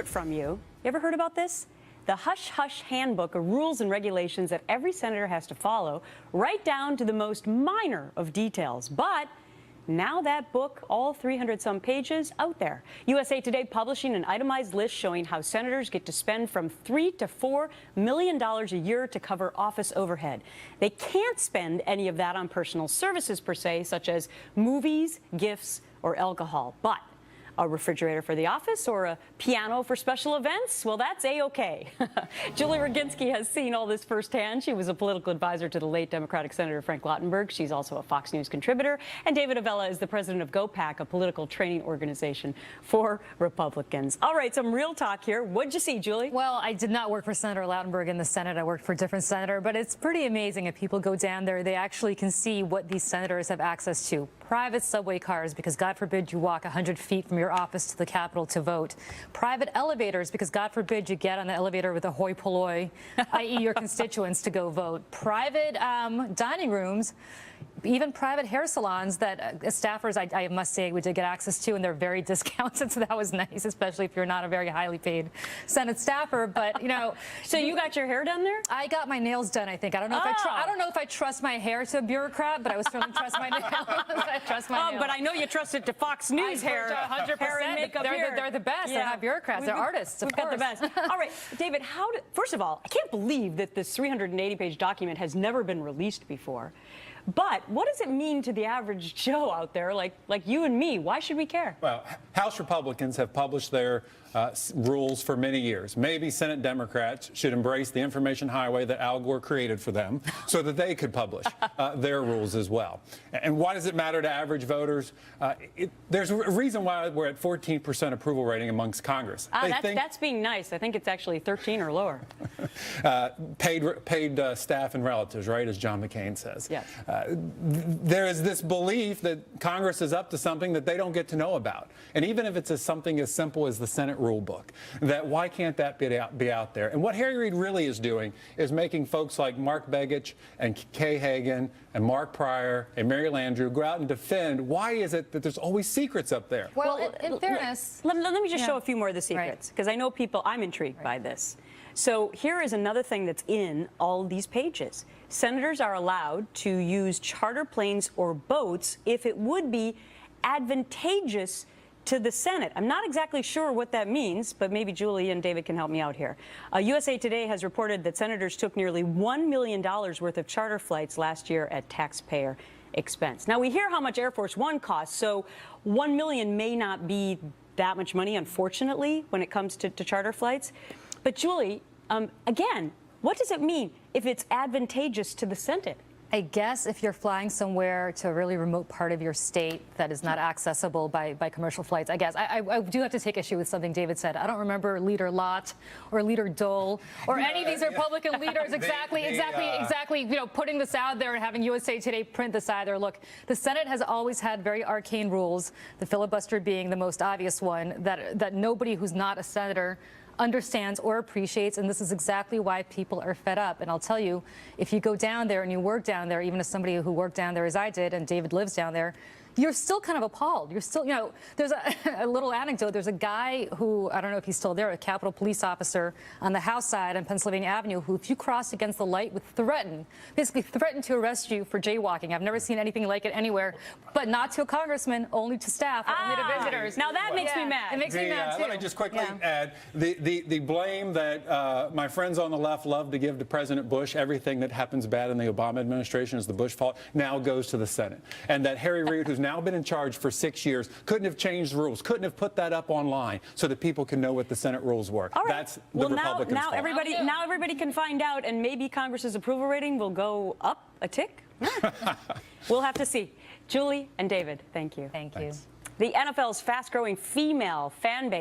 From you. You ever heard about this? The Hush Hush Handbook of rules and regulations that every senator has to follow, right down to the most minor of details. But now that book, all 300-some pages, out there. USA Today publishing an itemized list showing how senators get to spend from $3 to $4 million a year to cover office overhead. They can't spend any of that on personal services per se, such as movies, gifts, or alcohol. But a refrigerator for the office or a piano for special events? Well, that's A-OK. Julie Roginski has seen all this firsthand. She was a political advisor to the late Democratic Senator Frank Lautenberg. She's also a Fox News contributor. And David Avella is the president of GOPAC, a political training organization for Republicans. All right, some real talk here. What'd you see, Julie? Well, I did not work for Senator Lautenberg in the Senate. I worked for a different senator. But it's pretty amazing if people go down there, they actually can see what these senators have access to. Private subway cars, because God forbid you walk 100 feet from your office to the Capitol to vote. Private elevators, because God forbid you get on the elevator with a hoi polloi, i.e. your constituents, to go vote. Private dining rooms, even private hair salons that staffers, I must say, we did get access to, and they're very discounted, so that was nice, especially if you're not a very highly paid Senate staffer. But, you know. So you got your hair done there? I got my nails done, I think. I don't know if I trust my hair to a bureaucrat, but I would certainly trust my nails. I trust my nails. But I know you trust it to Fox News hair. 100%. Hair and makeup they're the best. Yeah. They're not bureaucrats. They're artists, of course. We've got the best. All right, David, first of all, I can't believe that this 380-page document has never been released before. But what does it mean to the average Joe out there, like you and me? Why should we care? Well, House Republicans have published their rules for many years. Maybe Senate Democrats should embrace the information highway that Al Gore created for them so that they could publish their rules as well. And why does it matter to average voters? There's a reason why we're at 14% approval rating amongst Congress. That's being nice. I think it's actually 13 or lower. Paid staff and relatives, right, as John McCain says. Yes. There is this belief that Congress is up to something that they don't get to know about. And even if it's something as simple as the Senate rule book, that why can't that be out there? And what Harry Reid really is doing is making folks like Mark Begich and Kay Hagan and Mark Pryor and Mary Landrieu go out and defend why is it that there's always secrets up there. Well, in fairness, let me just show a few more of the secrets, because I know I'm intrigued by this. So here is another thing that's in all of these pages. Senators are allowed to use charter planes or boats if it would be advantageous to the Senate. I'm not exactly sure what that means, but maybe Julie and David can help me out here. USA Today has reported that senators took nearly $1 million worth of charter flights last year at taxpayer expense. Now, we hear how much Air Force One costs, so $1 million may not be that much money, unfortunately, when it comes to charter flights. But Julie, again, what does it mean if it's advantageous to the Senate? I guess if you're flying somewhere to a really remote part of your state that is not accessible by commercial flights, I guess. I do have to take issue with something David said. I don't remember Leader Lott or Leader Dole or any of these Republican leaders exactly, you know, putting this out there and having USA Today print this either. Look, the Senate has always had very arcane rules, the filibuster being the most obvious one, that nobody who's not a senator understands or appreciates, and this is exactly why people are fed up. And I'll tell you, if you go down there and you work down there, even as somebody who worked down there as I did, and David lives down there, you're still kind of appalled. You're still, you know, there's a little anecdote. There's a guy who, I don't know if he's still there, a Capitol police officer on the House side on Pennsylvania Avenue, who, if you cross against the light, would basically threaten to arrest you for jaywalking. I've never seen anything like it anywhere, but not to a congressman, only to staff, only to visitors. Now that makes me mad. It makes me mad, too. Let me just quickly add, the blame that my friends on the left love to give to President Bush, everything that happens bad in the Obama administration is the Bush fault, now goes to the Senate. And that Harry Reid, who's now been in charge for 6 years, couldn't have changed the rules, couldn't have put that up online so that people can know what the Senate rules were. All right. That's the Republicans' now fault. everybody can find out, and maybe Congress's approval rating will go up a tick. We'll have to see. Julie and David, thank you. Thank you. The NFL's fast-growing female fan base